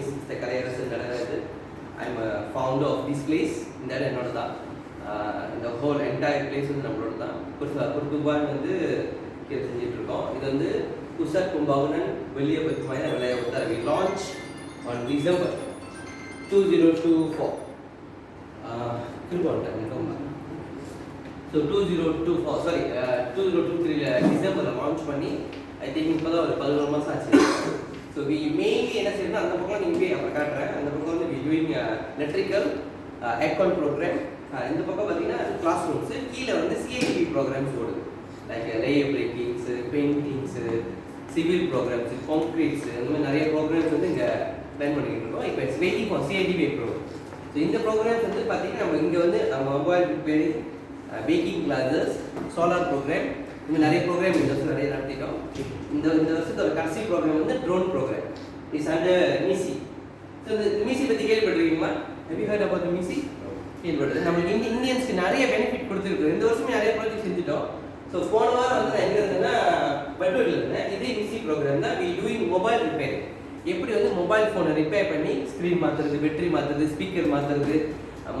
Mr. Kalaiyarasan Nadarajan. I'm a founder of this place. இந்த இடம் என்னோட தான். இந்த ஹோல் என்டையர் பிளேஸ் வந்து நம்மளோட தான். குர்துபான் வந்து கீழே செஞ்சுட்டு இருக்கோம். இது வந்து Pusat Pembangunan Belia Perkemahan Wilayah Utara. We launch on December 2024. So 2023 December launch பண்ணி I think இப்போதான் ஒரு 11 மாதம் ஆச்சு. ஸோ வி மெயின்லி என்ன செய்யணும் அந்த பக்கம் நீங்கள் போய் அப்புறம் காட்டுறேன். அந்த பக்கம் வந்து we doing electrical account programme. இந்த பக்கம் பார்த்தீங்கன்னா கிளாஸ் ரூம்ஸு, கீழே வந்து சிஐடிபி ப்ரோக்ராம்ஸ் ஓடுது. Like layer breakings, paintings, civil programmes, concretes, இந்த மாதிரி நிறைய ப்ரோக்ராம்ஸ் வந்து இங்கே பிளான் பண்ணிக்கிட்டு இருக்கோம். இப்போ it's waiting for CIDB programme. So இந்த ப்ரோக்ராம்ஸ் வந்து பார்த்தீங்கன்னா நம்ம இங்கே வந்து நம்ம mobile repairing, baking classes, solar programme, இந்த நிறைய ப்ரோக்ராம் இந்த வருஷம் நிறைய நடத்திட்டோம். இந்த வருஷத்தோட கடைசி ப்ரோக்ராம் வந்து drone programme. It's under MISI. So இந்த மிசி பற்றி கேள்விப்பட்டிருக்கீங்களா? Have you heard about the MISI? கேள்விப்பட்டது. நம்மளுக்கு இந்தியன்ஸ்க்கு நிறைய பெனிஃபிட் கொடுத்துருக்கு. இந்த வருஷமே நிறைய ப்ராஜெக்ட் செஞ்சுட்டோம். ஸோ போன வாரம் வந்து நான் எங்கே இருந்தேன்னா பெட்ரோலில் இருந்தேன். இதே மிசி ப்ரோக்ராம் தான். We doing mobile repairing. எப்படி வந்து மொபைல் ஃபோனை ரிப்பேர் பண்ணி ஸ்க்ரீன் மாற்றுறது, பேட்டரி மாற்றுறது, ஸ்பீக்கர் மாற்றுறது,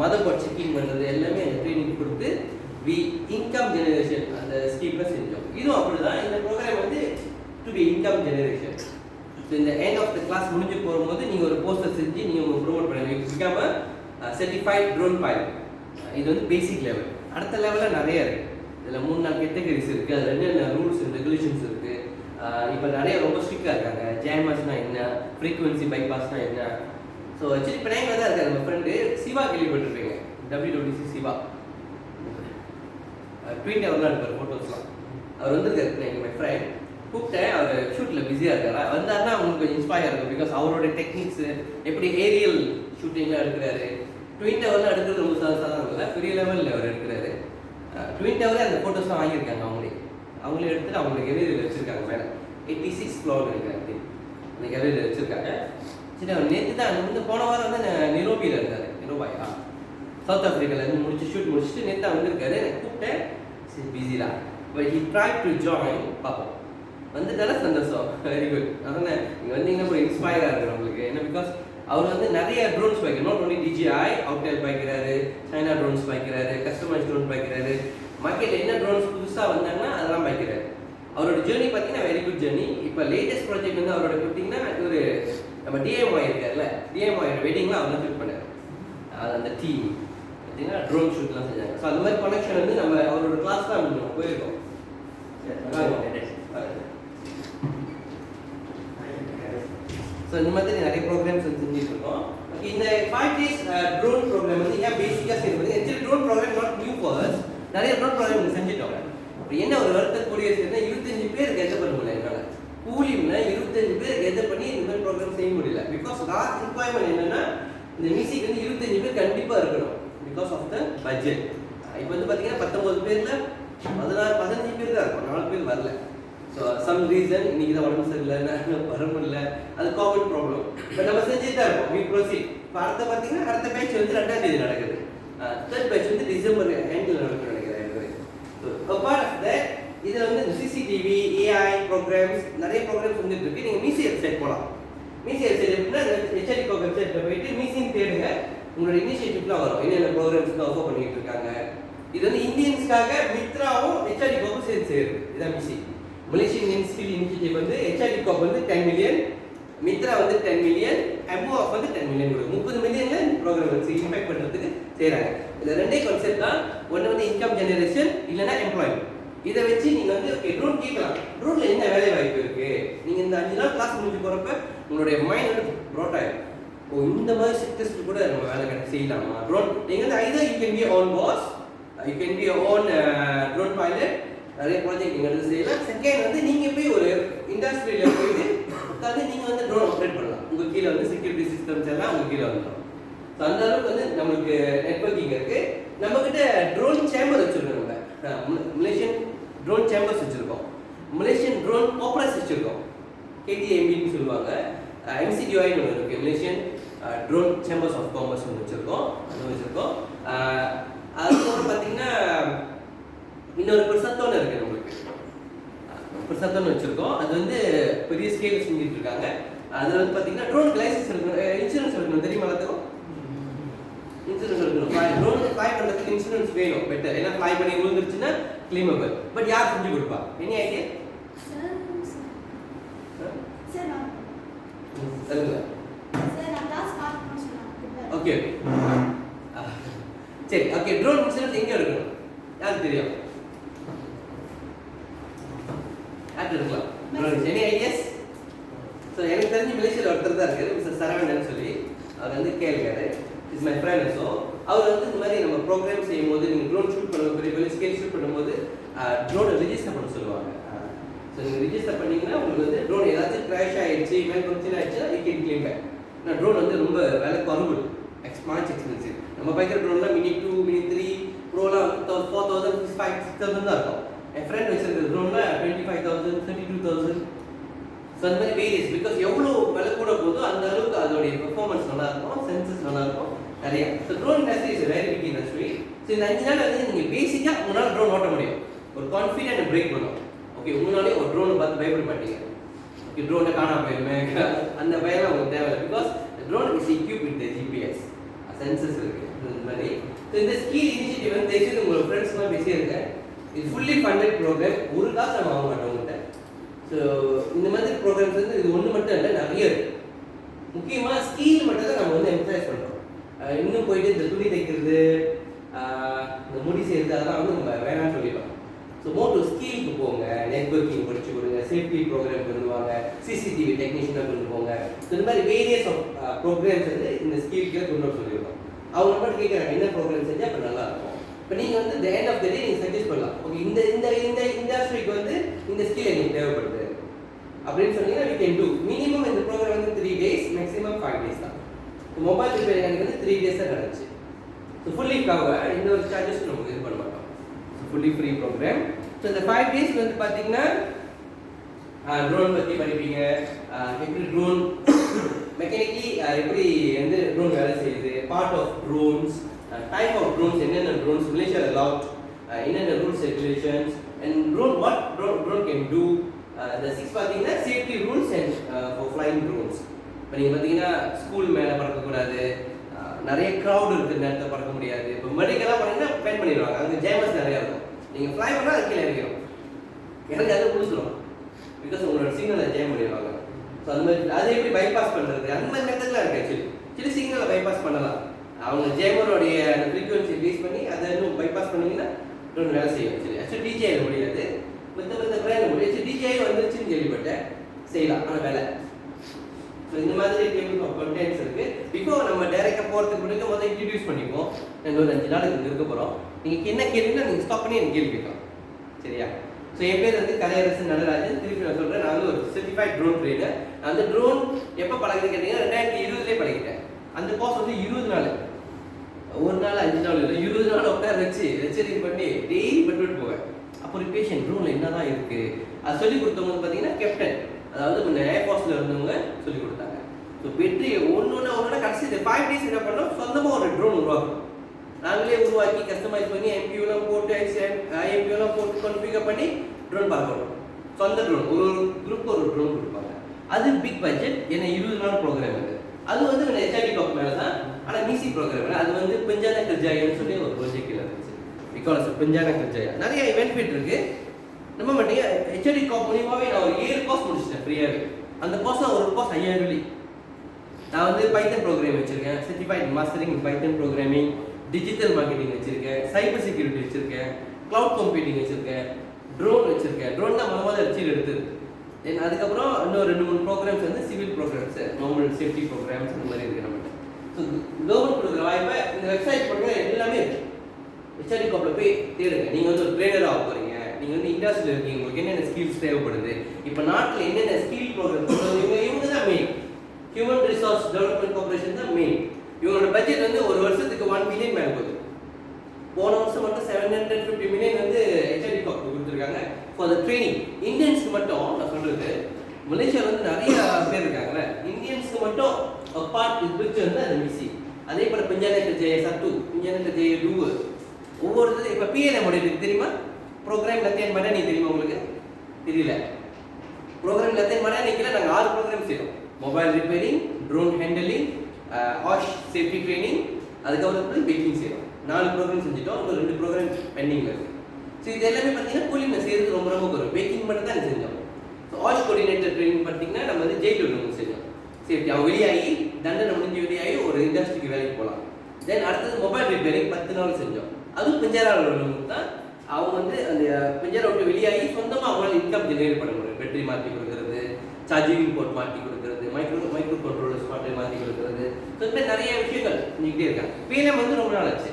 மதர் போர்ட் செக்கிங் பண்ணுறது எல்லாமே அந்த ட்ரைனிங் கொடுத்து வி இன்கம் ஜெனரேஷன் அந்த ஸ்கீமில் செஞ்சோம். இதுவும் அப்படி தான். இந்த ப்ரோக்ராம் வந்து to be income generation. So இந்த எண்ட் ஆஃப் த கிளாஸ் முடிஞ்சு போகும்போது நீங்கள் ஒரு போஸ்டர் செஞ்சு நீங்கள் உங்கள் ப்ரொமோட் பண்ணுவீங்க. பிகாம சர்டிஃபைட் ட்ரோன் பைலட். இது வந்து பேசிக் லெவல். அடுத்த லெவலில் நிறைய இருக்குது. இதில் 3-4 கேட்டகரிஸ் இருக்குது. அதில் என்னென்ன ரூல்ஸ் அண்ட் ரெகுலேஷன்ஸ் இருக்குது. இப்போ நிறைய ரொம்ப ஸ்ட்ரிக்டாக இருக்காங்க. ஜேமர்ஸ்னால் என்ன, ஃப்ரீக்வன்சி பைபாஸ்னால் என்ன. ஸோ ஆக்சுவலி இப்போ நேம் தான் இருக்காரு நம்ம ஃப்ரெண்டு சிவா, கேள்விப்பட்டிருப்பீங்க. WWDC சிவா ட்வீட் அவர்லாம் இருப்பார் ஃபோட்டோஸ்லாம். அவர் வந்துருக்காரு. எங்கள் மை ஃப்ரெண்ட் கூப்பிட்டேன். அவர் ஷூட்டில் பிஸியாக இருக்காரா, வந்தாருன்னா அவங்களுக்கு கொஞ்சம் இன்ஸ்பயர் இருக்கும். பிகாஸ் அவரோட டெக்னிக்ஸு எப்படி ஏரியல் ஷூட்டிங்லாம் எடுக்கிறாரு. ட்வின் டவர்லாம் எடுக்கிறது ரொம்ப சாதாரணம் இல்லை, பெரிய லெவலில் அவர் எடுக்கிறாரு. ட்வின் டவரே அந்த ஃபோட்டோஸ்லாம் வாங்கியிருக்காங்க. அவங்களே எடுத்துட்டு அவங்களுக்கு கெலரியில் வச்சுருக்காங்க. மேலே 86 ஃப்ளோர் நினைக்கிறேன் அந்த கெலரியில் வச்சுருக்காங்க. சரி, அவர் நேற்று தான் வந்து போன வாரம் வந்து நிரோபியில் இருந்தார். நிரோபாயா சவுத் ஆஃப்ரிக்காவிலேருந்து ஷூட் முடிச்சுட்டு நேற்று தான் வந்திருக்காரு. கூப்பிட்டேன். சரி பிஸிடா, but he try to join. பார்ப்போம் வந்துட்டால சந்தோஷம். Very good. அதான் நீங்கள் வந்தீங்கன்னா ஒரு இன்ஸ்பயராக இருக்குது நம்மளுக்கு. ஏன்னா பிகாஸ் அவர் வந்து நிறைய ட்ரோன்ஸ் பாய்க்கிறார். நாட் ஒன்லி DJI, அவுட்டேல் பாய்க்கிறாரு, சைனா ட்ரோன்ஸ் பாய்க்கிறாரு, கஸ்டமைஸ் ட்ரோன் பாய்க்கிறாரு. மார்க்கெட்டில் என்ன ட்ரோன்ஸ் புதுசாக வந்தாங்கன்னா அதெல்லாம் பாய்க்கிறாரு. அவரோட ஜேர்னி பார்த்தீங்கன்னா வெரி குட் ஜேர்னி. இப்போ லேட்டஸ்ட் ப்ராஜெக்ட் வந்து அவரோட பார்த்தீங்கன்னா ஒரு நம்ம DMY இருக்கார்ல, DMY வெட்டிங்லாம் அவர் தான் ஷூட் பண்ணார். அது அந்த டீம் பார்த்தீங்கன்னா ட்ரோன் ஷூட்லாம் செஞ்சாங்க. ஸோ அந்த மாதிரி கனெக்ஷன் வந்து நம்ம அவரோட கிளாஸ் தான் நம்ம போயிருக்கோம். ஸோ இந்த மாதிரி நிறைய ப்ரோக்ராம்ஸ் வந்து செஞ்சுட்டு இருக்கோம். இந்த 5 days ட்ரோன் ப்ரோக்ராம் வந்து ஏன் பேசிக்காக செய்யறது? Actually drone programme not new for us. நிறைய ட்ரோன் ப்ரோக்ராம் செஞ்சுட்டோம். இப்போ என்ன ஒரு வருத்தக்கூடிய விஷயம்னா 25 பேருக்கு கெத்த பண்ண முடியல. என்னால் கூலியில் 25 பேர் கெத்த பண்ணி இந்த மாதிரி ப்ரோக்ராம் செய்ய முடியல. பிகாஸ் லாஸ்ட் ரிக்வயர்மெண்ட் என்னன்னா இந்த மியூசிக் வந்து 25 பேர் கண்டிப்பாக இருக்கணும். Because of the budget. இப்போ வந்து பார்த்தீங்கன்னா 19 பேரில் 15 பேர் தான் இருக்கும். 4 பேர் வரல. ஸோ சம் ரீசன் இன்னைக்கு தான் உடம்பு சரியில்லை, வர முடியல, அது காமன் ப்ராப்ளம். பட் நம்ம செஞ்சுட்டு தான் இருக்கோம். We proceed. இப்போ அடுத்த பார்த்தீங்கன்னா அடுத்த பேட்ச் வந்து 2ஆம் தேதி நடக்குது. தேர்ட் பேட்ச் வந்து டிசம்பர் எண்டில் நடக்குன்னு நினைக்கிறேன். ஸோ அப்பார்ட் ஆஃப் தட் இதில் வந்து CCTV, AI ப்ரோக்ராம்ஸ் நிறைய ப்ரோக்ராம்ஸ் வந்துட்டு இருக்கு. நீங்கள் மீசி வெப்சைட் போகலாம். மீசி வெப்சைட் எப்படின்னா HRDCO வெப்சைட்டில் போயிட்டு மீசின்னு தேடுங்க. உங்களோட இனிஷியேட்டிவ்லாம் வரும். என்னென்ன ப்ரோக்ராம்ஸ் ஆஃபர் பண்ணிட்டு இருக்காங்க. இது வந்து இந்தியன்ஸ்க்காக மித்ராவும் HRDCOவும் சேர்ந்து செய்யுது. இதான் மிசி. மலேசியன் ஸ்கில் இனிஷியேட்டிவ் வந்து HRDCO வந்து 10 மில்லியன், மித்ரா வந்து 10 மில்லியன், MOF வந்து 10 மில்லியன் கொடுக்கும். 30 மில்லியன்ல ப்ரோக்ராம் வச்சு இம்பாக்ட் பண்ணுறதுக்கு செய்கிறாங்க. இதில் ரெண்டே கான்செப்ட் தான். ஒன்று வந்து இன்கம் ஜெனரேஷன், இல்லைன்னா எம்ப்ளாய்மெண்ட். இதை வச்சு நீங்கள் வந்து ஓகே ட்ரோன் கேட்கலாம். ட்ரோனில் என்ன வேலை வாய்ப்பு இருக்குது? நீங்கள் இந்த 5 நாள் கிளாஸ் முடிஞ்சு போகிறப்ப உங்களுடைய மைண்ட் வந்து ப்ராட் ஆகிடும். ஓ, இந்த மாதிரி செக்டர்ஸ்க்கு கூட நம்ம வேலை செய்யலாமா? ட்ரோன் நீங்கள் வந்து Hyder you can be own pass, you can be own drone pilot. நிறைய ப்ராஜெக்ட் நீங்கள் எடுத்து செய்யலாம். செகண்ட் வந்து நீங்கள் போய் ஒரு இண்டஸ்ட்ரியில் போயிட்டு உட்காந்து நீங்கள் வந்து ட்ரோன் ஆப்ரேட் பண்ணலாம். உங்கள் கீழே வந்து செக்யூரிட்டி சிஸ்டம்ஸ் எல்லாம் உங்கள் கீழே வந்துடும். ஸோ அந்த அளவுக்கு வந்து நம்மளுக்கு நெட்வொர்க்கிங் இருக்குது. நம்மக்கிட்ட ட்ரோன் சேம்பர் வச்சுருக்கோம். நம்ம மலேசியன் ட்ரோன் சேம்பர்ஸ் வச்சுருக்கோம். மலேசியன் ட்ரோன் ஆப்ரேஸ் வச்சுருக்கோம். KTMBன்னு சொல்லுவாங்க. MCDOIன்னு ஒன்று இருக்குது. Malaysian drone chambers of commerce ஒன்று வச்சுருக்கோம். அது வச்சுருக்கோம். அதுக்கப்புறம் பார்த்தீங்கன்னா இன்னொரு பிரசத்தோன்னு இருக்குது. நம்மளுக்கு பிரசத்தோன்னு வச்சுருக்கோம். அது வந்து பெரிய ஸ்கேல் செஞ்சுட்டு இருக்காங்க. அது வந்து பார்த்தீங்கன்னா ட்ரோனுக்கு லைசன்ஸ் இருக்கணும், இன்சூரன்ஸ் இருக்கணும், தெரியுமா எல்லாத்துக்கும்? இன்சூரன்ஸ் இருக்கணும். ட்ரோனுக்கு ஃப்ளை பண்ணுறதுக்கு இன்சூரன்ஸ் வேணும் பெட்டர். ஏன்னா ஃப்ளை பண்ணி விழுந்துருச்சுன்னா கிளைமபிள். பட் யார் செஞ்சு கொடுப்பா? Any idea? சொல்லுங்க. ஓகே சரி, ஓகே. ட்ரோன் இன்சூரன்ஸ் எங்கே எடுக்கணும்? யாருக்கு தெரியும்? யாருக்கு எடுக்கலாம் ட்ரோன்? Any ideas? ஸோ எனக்கு தெரிஞ்சு மலேசியாவில் ஒருத்தர் தான் இருக்காரு, மிஸ்டர் சரவணன் சொல்லி. அவர் வந்து கேள்விக்காரு, இஸ் மை ஃப்ரெண்ட். ஸோ அவர் வந்து இந்த மாதிரி நம்ம ப்ரோக்ராம் செய்யும் போது நீங்கள் ட்ரோன் ஷூட் பண்ணும்போது, பெரிய பெரிய ஸ்கேல் ஷூட் பண்ணும்போது ட்ரோனை ரிஜிஸ்டர் பண்ண சொல்லுவாங்க. ஸோ நீங்கள் ரிஜிஸ்டர் பண்ணிங்கன்னா உங்களுக்கு வந்து ட்ரோன் ஏதாச்சும் கிராஷ் ஆகிடுச்சு, மேல் ஃபங்க்ஷன் ஆகிடுச்சுன்னா யூ கேன் கிளைம் பேக். ஆனால் ட்ரோன் வந்து ரொம்ப விலை குறைவு, மார்ச் எக்ஸ்பென்சிவ். நம்ம பைக்கிற ட்ரோன்லாம் மினி 2, மினி 3 ப்ரோலாம் வந்து 4000, 5000, 6000 தான் இருக்கும். என் ஃப்ரெண்ட் வச்சிருக்கிற ட்ரோனில் 25,000, 32,000. ஸோ அந்த மாதிரி வேரியஸ். பிகாஸ் எவ்வளோ விலை கூட போதோ அந்த அளவுக்கு அதோடைய பெர்ஃபார்மன்ஸ் நல்லா இருக்கும், சென்சஸ் நல்லா இருக்கும் நிறையா. So drone industry is very big industry. So இந்த 5 நாள் வந்து நீங்கள் பேசிக்காக உங்களால் ட்ரோன் ஓட்ட முடியும். ஒரு கான்ஃபிடென்ட் பிரேக் பண்ணும். ஓகே, உங்களாலே ஒரு ட்ரோனை பார்த்து பயப்பட மாட்டீங்க. ஓகே, ட்ரோனை காணாம போயிருமே அந்த பயம்லாம் உங்களுக்கு தேவை. Because drone is equipped with the GPS sensors இருக்குது இந்த மாதிரி. ஸோ இந்த ஸ்கீல் இனிஷியேட்டிவ் வந்து தெரிஞ்சு உங்களோட ஃப்ரெண்ட்ஸ்லாம் பேசியிருக்கேன். இது ஃபுல்லி ஃபண்டட் ப்ரோக்ராம். ஒரு காசு நம்ம வாங்க மாட்டோம் உங்கள்கிட்ட. ஸோ இந்த மாதிரி ப்ரோக்ராம்ஸ் வந்து இது ஒன்று மட்டும் இல்லை, நிறைய இருக்குது. முக்கியமாக ஸ்கீல் மட்டும் தான் நம்ம வந்து எம்ஃபசைஸ் பண்ணுறோம். இன்னும் போயிட்டு இந்த துணி தைக்கிறது, இந்த முடி செய்கிறது அதெல்லாம் வந்து நம்ம வேணாம்னு சொல்லிடலாம். ஸோ மோர் டு ஸ்கீலுக்கு போங்க, நெட்வொர்க்கிங் படிச்சு கொடுங்க, சேஃப்டி ப்ரோக்ராம் பண்ணுவாங்க, சிசிடிவி டெக்னீஷியனாக கொண்டு போங்க. ஸோ இந்த மாதிரி வேரியஸ் ஆஃப் ப்ரோக்ராம்ஸ் வந்து இந்த ஸ்கீலுக்கே கொண்டு வர சொல்லியிருக்கோம். அவங்க மட்டும் கேட்குறாங்க என்ன ப்ரோக்ராம் செஞ்சால் அப்போ நல்லாயிருக்கும். இப்போ நீங்கள் வந்து இந்த எண்ட் ஆஃப் த டே நீங்கள் சஜஸ்ட் பண்ணலாம். ஓகே, இந்த இந்த இந்த இண்டஸ்ட்ரிக்கு வந்து இந்த ஸ்கில் எனக்கு தேவைப்படுது அப்படின்னு சொன்னீங்கன்னா we can do. மினிமம் இந்த ப்ரோக்ராம் வந்து 3 days, மேக்ஸிமம் 5 days தான். மொபைல் ரிப்பேரிங் எனக்கு வந்து 3 days தான் நடந்துச்சு. ஸோ ஃபுல்லி கவர், இந்த ஒரு சார்ஜஸ் நமக்கு இது பண்ண மாட்டோம். So fully free programme. So இந்த 5 days வந்து பார்த்தீங்கன்னா ட்ரோன் பற்றி படிப்பீங்க. எப்படி ட்ரோன் மெக்கானிக்கலி எப்படி வந்து ட்ரோன் வேலை செய்யுது, part of drones, type of drones, என்னென்ன ட்ரோன்ஸ் மலேசியா அலவுட், என்னென்ன rules regulations, and drone what drone can do. இந்த 6 பார்த்தீங்கன்னா safety rules and for flying drones. இப்போ நீங்கள் பார்த்தீங்கன்னா ஸ்கூல் மேலே பறக்கக்கூடாது, நிறைய க்ரௌட் இருக்கிற நேரத்தில் பறக்க முடியாது. இப்போ மெடிக்கலாக பண்ணீங்கன்னா பேன் பண்ணிடுவாங்க, அங்கே ஜேமஸ் நிறையா இருக்கும். நீங்கள் ஃப்ளை பண்ணால் அது கீழே இறங்கிடும், எனக்கு அதை பிடிச்சிடும். பிகாஸ் உங்களோட சிக்னலை ஜேம் பண்ணிடுவாங்க. ஸோ அந்த மாதிரி அதை எப்படி பைபாஸ் பண்ணுறது, அந்த மாதிரி மெத்தட்லாம் இருக்குது. ஆக்சுவலி சிக்னலை பைபாஸ் பண்ணலாம். அவங்க ஜேமரோடைய அந்த ஃப்ரீக்வன்சி பேஸ் பண்ணி அதை இன்னும் பைபாஸ் பண்ணிங்கன்னா ட்ரோன் வேலை செய்யும். ஆக்சுவலி டிஜேயில் முடியாது, மற்ற பிராண்ட் முடியாது. டிஜேயில் வந்துருச்சுன்னு கேள்விப்பட்டேன், செய்யலாம் ஆனால் வேலை. ஸோ இந்த மாதிரி டேபிள் ஆஃப் கண்டென்ட்ஸ் இருக்குது. பிஃபோர் நம்ம டைரெக்டாக போகிறதுக்கு முன்னாடி முதல்ல இன்ட்ரடியூஸ் பண்ணிப்போம். நாங்கள் ஒரு 5 நாளுக்கு இங்கே இருக்க போகிறோம். நீங்கள் என்ன கேள்வின்னா நீங்கள் ஸ்டாப் பண்ணி எனக்கு கேள்வி கேட்கலாம், சரியா? ஸோ என் பேர் வந்து கலையரசன் நடராஜன். திருப்பி நான் சொல்கிறேன், நான் வந்து ஒரு சர்டிஃபைட் ட்ரோன் ட்ரெயினர். அந்த ட்ரோன் எப்போ பழகுன்னு கேட்டீங்கன்னா 2020 பழகிட்டேன். அந்த கோர்ஸ் வந்து 20 நாள், ஒரு நாள் 5 நாள் இல்லை, 20 நாள் உட்கார வச்சு லெக்சரிங் பண்ணி டெய்லி பட்டு போவேன். அப்போ ஒரு பேஷண்ட் ட்ரோனில் என்ன தான் இருக்குது அது சொல்லிக் கொடுத்தவங்க பார்த்தீங்கன்னா கேப்டன், அதாவது கொஞ்சம் ஏர்ஃபோர்ஸில் இருந்தவங்க சொல்லிக் கொடுத்தாங்க. ஸோ வெற்றி ஒன்று கடைசி இந்த 5 days என்ன பண்ணோம், சொந்தமாக ஒரு ட்ரோன் உருவாக்கணும். நாங்களே உருவாக்கி கஸ்டமைஸ் பண்ணி எம்பியூலாம் போட்டு ஐஎம்பியூலாம் போட்டு கான்ஃபிகர் பண்ணி ட்ரோன் பார்க்கணும். சொந்த ட்ரோன், ஒரு குரூப் ஒரு ட்ரோன் கொடுப்பாங்க. அது பிக் பட்ஜெட், ஏன்னா 20 நாள் ப்ரோக்ராம் அது. அது வந்து HRD டாப் மேலே தான், ஆனால் மிசி ப்ரோக்ராம் அது வந்து பெஞ்சான கர்ஜாயன்னு சொல்லி ஒரு ப்ராஜெக்ட் இருந்துச்சு. பிகாஸ் பெஞ்சான கர்ஜாயா நிறைய பெனிஃபிட் இருக்குது. நம்ம மாட்டீங்க HRD டாப் மூலியமாகவே நான் ஒரு 7 கோர்ஸ் முடிச்சிட்டேன் ஃப்ரீயாகவே. அந்த கோர்ஸில் ஒரு கோர்ஸ் 5000 வெள்ளி. நான் வந்து பைத்தன் ப்ரோக்ராம் வச்சுருக்கேன், சர்டிஃபைட் மாஸ்டரிங் பைத்தன் ப்ரோக்ராமிங், டிஜிட்டல் மார்க்கெட்டிங் வச்சுருக்கேன், சைபர் செக்யூரிட்டி வச்சுருக்கேன், க்ளவுட் கம்ப்யூட்டிங் வச்சுருக்கேன், ட்ரோன் வச்சுருக்கேன். ட்ரோன் தான் முதல்ல வச்சு எடுத்தது. தென் அதுக்கப்புறம் இன்னும் 2-3 ப்ரோக்ராம்ஸ் வந்து civil programmes, normal safety programmes அந்த மாதிரி இருக்குது நம்மகிட்ட. ஸோ கவர்மெண்ட் கொடுக்குற வாய்ப்பை இந்த வெப்சைட் பண்ணுங்க, எல்லாமே இருக்குது. HRD காப்பில் போய் தேடுங்க. நீங்கள் வந்து ஒரு ட்ரெயினராக ஆக போகிறீங்க, நீங்கள் வந்து இண்டஸ்ட்ரியில் இருக்கீங்க, உங்களுக்கு என்னென்ன ஸ்கில்ஸ் தேவைப்படுது, இப்போ நாட்டில் என்னென்ன ஸ்கில் ப்ரோக்ராம் இவங்க தான் main. Human resource development corporation தான் மெயின். இவங்களோட பட்ஜெட் வந்து ஒரு வருஷத்துக்கு 1 மில்லியன் மேலே போகுது. போன வருஷம் மட்டும் 750 மில்லியன் வந்து HRD காப் கொடுத்துருக்காங்க ஃபார் த ட்ரைனிங். இந்தியன்ஸ்க்கு மட்டும் நான் சொல்கிறது, மலேசியாவில் வந்து நிறைய பேர் இருக்காங்கல்ல, இந்தியன்ஸ்க்கு மட்டும் பார்ட் பிரிச்சு வந்து அந்த மிசி. அதே போல் பெஞ்சானக்கு JS1, பெஞ்சானக்கு JS2 ஒவ்வொரு இது. இப்போ PLM முடியுது தெரியுமா, ப்ரோக்ராம் லத்தியன் மடா நீ தெரியுமா உங்களுக்கு? தெரியல. ப்ரோக்ராம் லத்தியன் மடா நிற்கல, நாங்கள் 6 ப்ரோக்ராம் செய்கிறோம் mobile repairing, drone handling, ash safety training, அதுக்கப்புறம் பேக்கிங் செய்யணும். 4 ப்ரோக்ராம் செஞ்சுட்டோம். ஒரு 2 ப்ரோக்ராம் பெண்டிங்கில் இருக்குது. ஸோ இது எல்லாமே பார்த்தீங்கன்னா கூலிங் செய்யறது ரொம்ப ரொம்ப குறைவு. பேக்கிங் மட்டும் தான் செஞ்சோம். ஸோ ஆஷ் கோஆர்டினேட்டர் ட்ரைனிங் பார்த்தீங்கன்னா நம்ம வந்து ஜெயில் உள்ளவங்க செஞ்சோம். சேஃப்டி அவன் வெளியாகி தண்டனை முடிஞ்சு வெளியாகி ஒரு இண்டஸ்ட்ரிக்கு வேலைக்கு போகலாம். தென் அடுத்தது மொபைல் ரிப்பேரிங் 10 நாள் செஞ்சோம். அதுவும் பிஞ்சாராவில் உள்ளவங்க தான். அவங்க வந்து அந்த பிஞ்சாரை விட்டு வெளியாகி சொந்தமாக அவங்களால இன்கம் ஜெனரேட் பண்ண முடியும். பேட்டரி மாற்றி கொடுக்குறது, சார்ஜிங் போர்ட் மாற்றி கொடுக்குறது, மைக்ரோ கண்ட்ரோலர்ஸ் மாற்றி கொடுக்குறது. ஸோ இந்த மாதிரி நிறைய விஷயங்கள் செஞ்சுக்கிட்டே இருக்காங்க. PLM வந்து ரொம்ப நாள் ஆச்சு.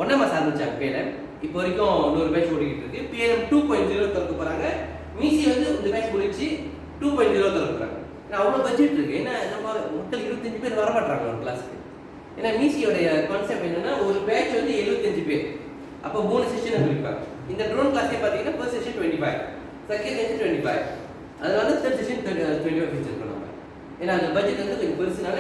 1 மாதம் ஆரம்பிச்சாங்க PLM. இப்போ வரைக்கும் 100 பேட்ச் ஓடிக்கிட்டு இருக்கு. PLM 2.0 திறக்க போகிறாங்க. மீசி வந்து இந்த பேட்ச் முடிச்சு 2.0 திறக்க போகிறாங்க. ஏன்னா அவ்வளோ பட்ஜெட் இருக்குது. ஏன்னா நம்ம மக்கள் 25 பேர் வரமாட்டாங்க ஒரு கிளாஸுக்கு. ஏன்னா மீசியோடைய கான்செப்ட் என்னன்னா ஒரு பேட்ச் வந்து 75 பேர். அப்போ 3 செஷன் இருப்பாங்க. இந்த ட்ரோன் கிளாஸே பார்த்தீங்கன்னா ஃபர்ஸ்ட் செஷன் 25, செகண்ட் செஷன் 25, அதனால தேர்ட் செஷன் 25 ஃபிக்ஸ் பண்ணுவாங்க. ஏன்னா அந்த பட்ஜெட் வந்து கொஞ்சம் பெருசுனால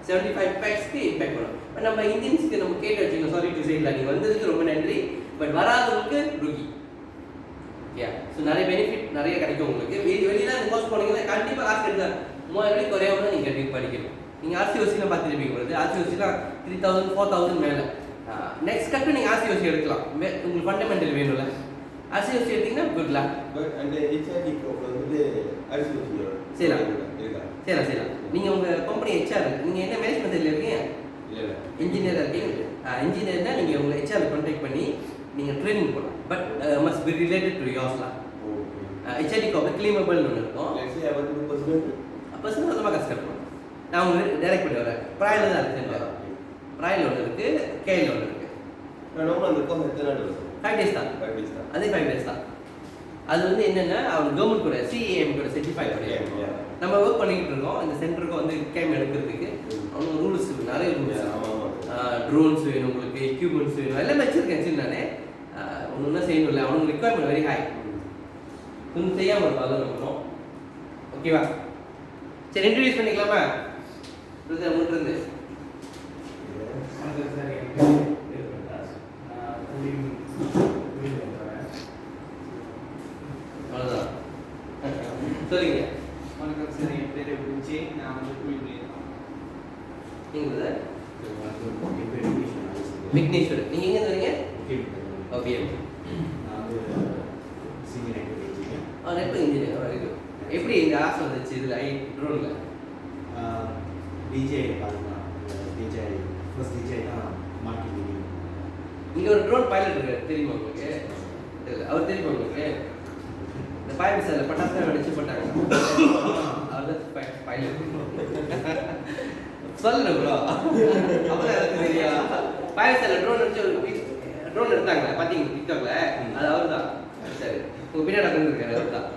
75 பேக்ஸ்க்கு இம்பேக்ட் பண்ணும். பட் நம்ம இந்தியன்ஸ்க்கு நம்ம கேட்டு வச்சுக்கோங்க, சாரி டு சே இல்லை, நீங்கள் வந்ததுக்கு ரொம்ப நன்றி, பட் வராதவங்களுக்கு ருகி. ஸோ நிறைய பெனிஃபிட் நிறைய கிடைக்கும் உங்களுக்கு. வெளியில இந்த கோர்ஸ் போனீங்கன்னா கண்டிப்பாக காசு எடுத்தாங்க 3000 குறையாம தான் நீங்கள் கண்டிப்பாக படிக்கணும். நீங்கள் RCOCலாம் பார்த்துருப்பீங்க பொழுது RCOCலாம் 3000 4000 மேலே. நெக்ஸ்ட் கட்டு நீங்கள் RCOC எடுக்கலாம். உங்களுக்கு ஃபண்டமெண்டல் வேணும்ல, RCOC எடுத்தீங்கன்னா குட் லக். பட் அந்த HRD ப்ரோக்ராம் வந்து RCOC செய்யலாம். நீங்கள் உங்கள் கம்பெனி HR, நீங்கள் என்ன மேனேஜ்மெண்ட் இருக்கீங்க? இல்லை இன்ஜினியராக இருக்கீங்க. இன்ஜினியர்னா நீங்கள் உங்கள் HR கான்டாக்ட் பண்ணி நீங்கள் ட்ரைனிங் போகலாம். But must be related to யோர்ஸ்லாம். HRD காப்பி கிளைமபிள்னு ஒன்று இருக்கும். பர்சனல் சொந்தமாக கஷ்டப்படும். நான் உங்களுக்கு டைரக்ட் பண்ணி வரேன். ப்ராயில் தான் இருக்குது. ப்ராயில் ஒன்று இருக்குது, கேயில் ஒன்று இருக்குது. அந்த 5 days தான். அதே 5 days தான். அது வந்து என்னென்னா அவங்க கவர்மெண்ட் கூட CAM கூட சர்டிஃபை பண்ணிடுறாங்க. நம்ம ஒர்க் பண்ணிக்கிட்டு இருக்கோம். இந்த சென்டருக்கு வந்து கேம் எடுக்கிறதுக்கு அவங்க ரூல்ஸ் நிறைய ரூல்ஸ். ட்ரோன்ஸ் வேணும், உங்களுக்கு எக்யூப்மெண்ட்ஸ் வேணும், எல்லாமே வச்சுருக்கேன். சரி நானே ஒன்று ஒன்றா செய்யணும்ல, அவனுக்கு ரிக்வயர்மெண்ட் வெரி ஹை. கொஞ்சம் செய்யாமல் இருக்கும், அதை நம்பணும். ஓகேவா? சரி, இன்ட்ரடியூஸ் பண்ணிக்கலாமா? உங்கள்கிட்ட இருந்து அவ்வளோதான் சொல்லுங்க. வணக்கம் சார், என் பேர் விஜய். நான் வந்து நீங்கள் விக்னேஸ்வர். நீங்கள் எங்கே வரீங்க? Okay, network engineer. எப்படி இந்த ஆசை வந்துச்சு இதில் ட்ரோனில்? டிஜே பார்த்தீங்கன்னா டிஜே ஃபர்ஸ்ட் டிஜே தான் மார்க்கெட்டிங். இங்கே ஒரு ட்ரோன் பைலட் இருக்காரு, தெரியுமா உங்களுக்கு? இல்லை, அவர் தெரியுமா உங்களுக்கு? இந்த பைலட் சார் பட்டாசு அடிச்சு போட்டாங்க, அவர் தான் பைலட். சொல்லுங்க ப்ரோ, அப்பதான் எனக்கு தெரியும். பைலட் சார் ட்ரோன் எடுத்தாங்க பார்த்தீங்க டிக்டாக்ல, அது அவர் தான். சரி, உங்கள் பின்னாடி இருக்காரு, அவர் தான்.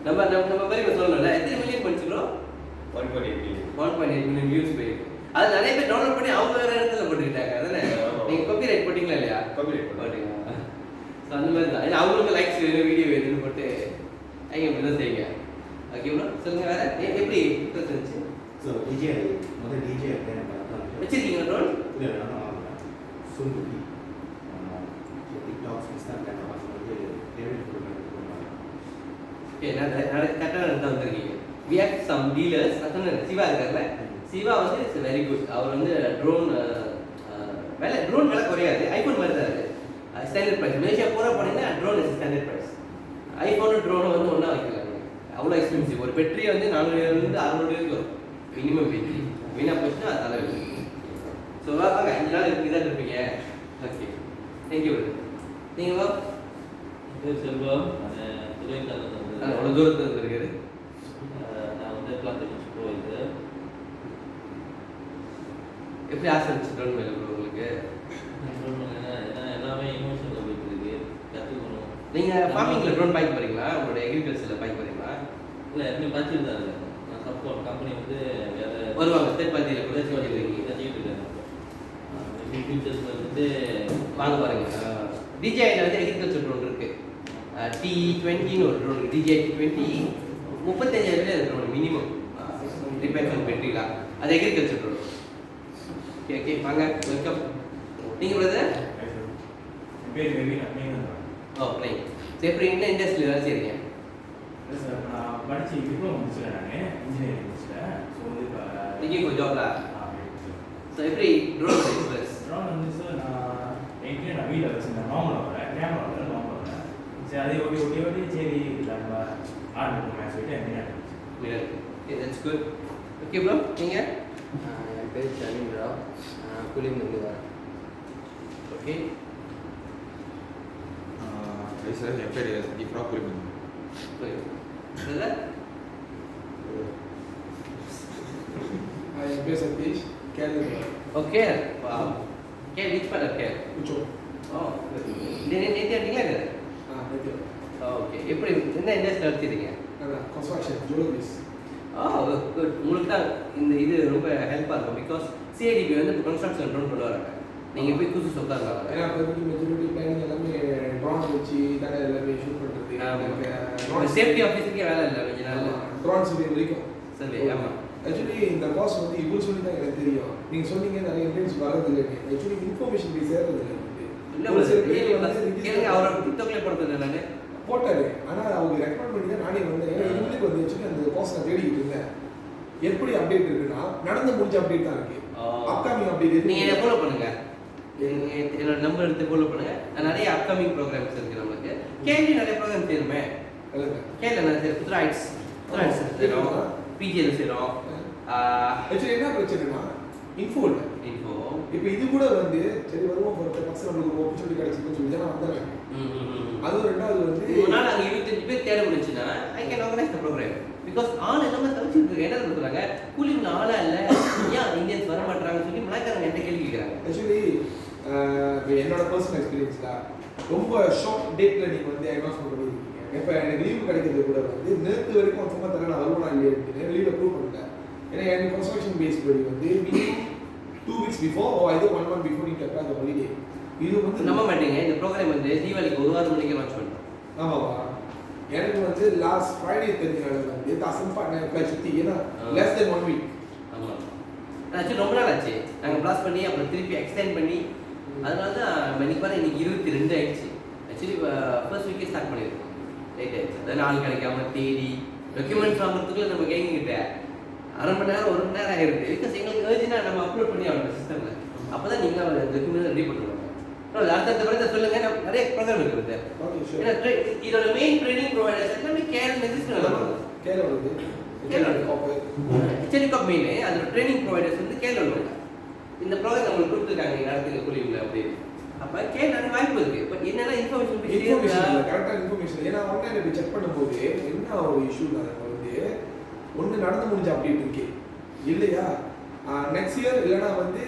நம்ம மாதிரி சொல்லணும்ல. எத்தனை மில்லியன் படிச்சுக்கிறோம்? 1.8 மில்லியன் வியூஸ் போயிருக்கு. அது நிறைய பேர் டவுன்லோட் பண்ணி அவங்க வேற இடத்துல போட்டுக்கிட்டாங்க. அதானே நீங்கள் காப்பி ரைட் போட்டிங்களா இல்லையா? போட்டீங்களா? ஸோ அந்த மாதிரி தான். ஏன்னா அவங்களுக்கு லைக்ஸ் வேணும், வீடியோ வேணும்னு போட்டு அவங்க இப்படி தான் செய்யுங்க. ஓகேங்களா? சொல்லுங்கள் வேறு எப்படி இருந்துச்சு? ஸோ டிஜே முதல் டிஜே வச்சிருக்கீங்க ட்ரோன்? இல்லை, நான் சொல்லி டிக்டாக்ஸ் இன்ஸ்டாகிராம் வந்து டேவிட் ப்ரோக்ராம். ஓகே, நான் கரெக்டாக தான் வந்திருக்கீங்க. We have some dealers. நான் சொன்னேன் சிவா இருக்கார்ல, சிவா வந்து இட்ஸ் வெரி குட். அவர் வந்து ட்ரோன் விலை குறையாது. ஐஃபோன் மாதிரி தான் இருக்குது, ஸ்டாண்டர்ட் ப்ரைஸ். மலேசியா பூரா போனீங்கன்னா drone is standard price. IPhone ட்ரோனும் வந்து ஒன்றா வைக்கல, அவ்வளோ எக்ஸ்பென்சிவ். ஒரு பெட்ரி வந்து 400 600 வரும் மினிமம். பெட்ரி வீணாக போச்சுன்னா அது தலைவலி. ஸோ வாங்க, 5 நாள் இதான் இருப்பீங்க. Okay, thank you. நீங்கள் வா. செல்வம், அவ்வளோ தூரத்தில் இருந்திருக்காரு. நான் வந்து கிளாஸ் போயிட்டு எப்படி ஆசை இருந்துச்சு ட்ரோன் மேலே உங்களுக்கு? ஏன்னா எல்லாமே இமோஷனில் போயிட்டு இருக்கு, கற்றுக்கணும். நீங்கள் ஃபார்மிங்கில் ட்ரோன் பாய்க்க போகிறீங்களா? உங்களோட எக்ரிகல்ச்சரில் பாய்க்க போகிறீங்களா? இல்லை, எப்படி பார்த்துட்டு தான் இருக்கேன். நான் சப்போர்ட் கம்பெனி வந்து வேறு வருவாங்க, தேர்ட் பார்ட்டியில் கூட கற்றுக்கிட்டு இருக்கேன். ஃபியூச்சர்ஸில் வந்து வாங்க பாருங்க. DJIல வந்து எக்ரிகல்ச்சர் ட்ரோன் இருக்குது. T20ன்னு ஒரு ட்ரோன் இருக்குது. DJI T20 35,000 drone minimum repair பெட்ரிலாம். அது எக்ரிகல்ச்சர் ட்ரோன். ஓகே ஓகே, வாங்க, வெல்கம். நீங்கள் பிரதர்? பேர் ரவி. ஓ, ரைட். சரி, எப்படி என்ன இண்டஸ்ட்ரியில் வேலை செய்கிறீங்க? இல்லை சார் நான் படித்து டிப்ளமோ முடிச்சிட்டேன் நான் இன்ஜினியரிங் முடிச்சிட்டேன் ஸோ வந்து இப்போ Looking for job lah. So எப்படி drone express? ட்ரான் வந்து சார் நான் என்கிட்ட நான் வீட்டில் வச்சுருந்தேன் நார்மலாக வரேன் கேமரா வரேன் நார்மலாக வரேன் சரி அதை ஓட்டி சரி நம்ம ஆர்டர் பண்ண சொல்லிட்டு என் Okay, that's good. Okay bro, நீங்க? என் பேர் சவீந்திரா புலிமேந்து வரேன். Okay. சார் என் பேர் இஃப்ரா புலிமன். Brother? என் பேர் Satish Kerala. Okay. Wow. Okay, which part of care? உச்சோ. Oh, good. நேத்து அடிங்களா இது? ரைட்டு. Okay. எப்படி என்ன இண்டஸ்ட்ரி எடுத்தீங்க? அதான் கன்ஸ்ட்ரக்ஷன் ஜுவல்லரிஸ். குட். உங்களுக்கு தான் இந்த இது ரொம்ப ஹெல்ப்பாக இருக்கும் பிகாஸ் சிஐடிபி வந்து கன்ஸ்ட்ரக்ஷன் ட்ரோன் கொண்டு வராங்க. நீங்கள் போய் கூசு சொத்தாங்க. ஏன்னா இப்போதைக்கு மெஜாரிட்டி பிளானிங் எல்லாமே ட்ரோன் வச்சு தானே எல்லாமே ஷூட் பண்ணுறது. சேஃப்டி ஆஃபீஸருக்கே வேலை இல்லை கொஞ்ச நாள். ட்ரோன் சொல்லி வரைக்கும் சரி ஆமாம். ஆக்சுவலி இந்த கோர்ஸ் வந்து இவ்வளோ சொல்லி தான் எனக்கு தெரியும். நீங்கள் சொன்னீங்க நிறைய இன்டர்ன்ஸ் வரது இல்லை. ஆக்சுவலி இன்ஃபர்மேஷன் போய் சேர்றது இல்லை. இல்லை ஒரு கேளுங்க அவரை டிக்டாக்லேயே படுத்துறேன் நான் போட்டாரு. ஆனால் அவங்க ரெக்கமெண்ட் பண்ணி தான் நானே வந்தேன். ஏன்னா இவங்களுக்கு வந்து ஆக்சுவலி அந்த கோர்ஸ் நான் தேடிக்கிட்டு இருந்தேன். எப்படி அப்டேட் இருக்குன்னா நடந்து முடிஞ்ச அப்டேட் தான் இருக்கு. அப்கமிங் அப்டேட் நீங்கள் என்ன ஃபாலோ பண்ணுங்க. என்னோட நம்பர் எடுத்து ஃபாலோ பண்ணுங்க. நிறைய அப்கமிங் ப்ரோக்ராம்ஸ் இருக்கு நமக்கு. கேள்வி நிறைய ப்ரோக்ராம் செய்யணுமே. கேள்வி நிறைய செய்யணும். புத்ராய்ட்ஸ் செய்கிறோம், பிஜிஎல் செய்கிறோம். ஆக்சுவலி என்ன பிரச்சனைனா இன்ஃபோ இல்லை. இன்ஃபோ இப்போ இது கூட வந்து சரி வருவோம் ஒரு பர்சன் நம்மளுக்கு ஒரு ஆப்பர்ச்சுனிட்டி கிடைச்சிருக்குன்னு சொல்லி தான் வந்தேன். அதுவும் ரெண்டாவது வந்து ஒரு நாள் அங்கே 25 பேர் தேட முடிச்சுன்னா I can organise the programme because ஆள் எல்லாமே தவிச்சிட்டு இருக்கு. என்ன சொல்றாங்க கூலிங்ல ஆளா இல்லை ஏன் இந்தியன்ஸ் வர மாட்டாங்கன்னு சொல்லி மலைக்காரங்க என்கிட்ட கேள்வி கேட்குறாங்க. ஆக்சுவலி என்னோட பர்சனல் எக்ஸ்பீரியன்ஸ்ல ரொம்ப ஷார்ட் டேட்ல நீங்க வந்து அனௌன்ஸ்மெண்ட் பண்ணிருக்கீங்க. இப்போ எனக்கு லீவ் கிடைக்கிறது கூட வந்து நேற்று வரைக்கும் சும்மா தர நான் வருவேனா இல்லையா லீவ் அப்ரூவ் பண்ணிட்டேன். ஏன்னா எனக்கு கன்ஸ்ட்ரக்ஷன் பேஸ் படி வந்து minimum 2 weeks before or either 1 month before நீங்க apply the holiday. இது வந்து நம்ப மாட்டீங்க இந்த ப்ரோக்ராம் வந்து தீபாவளிக்கு ஒரு வாரம் முன்னாடி லான்ச் பண்ணுறோம். ஆமாவா எனக்கு வந்து லாஸ்ட் ஃப்ரைடே தெரிஞ்சனால வந்து தாசன் பாட்னா அப்ளை சுத்தி ஏன்னா less than 1 week. ஆமாம் ஆக்சுவலி ரொம்ப நாள் ஆச்சு. நாங்கள் ப்ளாஸ் பண்ணி அப்புறம் திருப்பி எக்ஸ்டெண்ட் பண்ணி அதனால தான் இன்னைக்கு பாரு இன்னைக்கு 22 ஆயிடுச்சு. ஆக்சுவலி ஃபர்ஸ்ட் வீக்கே ஸ்டார்ட் பண்ணியிருக்கோம். லேட் ஆயிடுச்சு. அதாவது நாள் கிடைக்காம தேடி டாக்குமெண்ட்ஸ் வாங்குறதுக்குள்ள நம்ம கைங்கிட்ட அரை மணி நேரம் 1 மணி நேரம் ஆகிருக்கு. பிகாஸ் எங்களுக்கு ஏர்ஜென்ட்டாக நம்ம அப்லோட் பண்ணி ஆகணும் சிஸ்டமில். அப்போ தான் நீங்கள் டாக்குமெண்ட் ரெடி பண்ணுவாங்க. அடுத்த பிறகு சொல்லுங்க நிறைய ப்ரோக்ராம் இருக்குது. Okay sure. ஏன்னா இதோட மெயின் ட்ரைனிங் ப்ரொவைடர்ஸ் எல்லாமே கேரளா எக்ஸிஸ்ட் பண்ணுவாங்க. கேரளா வந்து ஹெச்என்காப் மெயின் அதோட ட்ரைனிங் ப்ரொவைடர்ஸ் வந்து கேரளா. இந்த ப்ரோக்ராம் நம்மளுக்கு கொடுத்துருக்காங்க நடத்துங்க கூலியில் அப்படி. அப்போ கேரளா வாய்ப்பு இருக்கு. பட் என்னென்ன இன்ஃபர்மேஷன் கரெக்டாக இன்ஃபர்மேஷன் ஏன்னா ஆன்லைனில் போய் செக் பண்ணும்போது என்ன ஒரு இஷ்யூ வந்து ஒன்று நடந்து முடிஞ்ச அப்டேட் இருக்கு இல்லையா நெக்ஸ்ட் இயர் இல்லைனா வந்து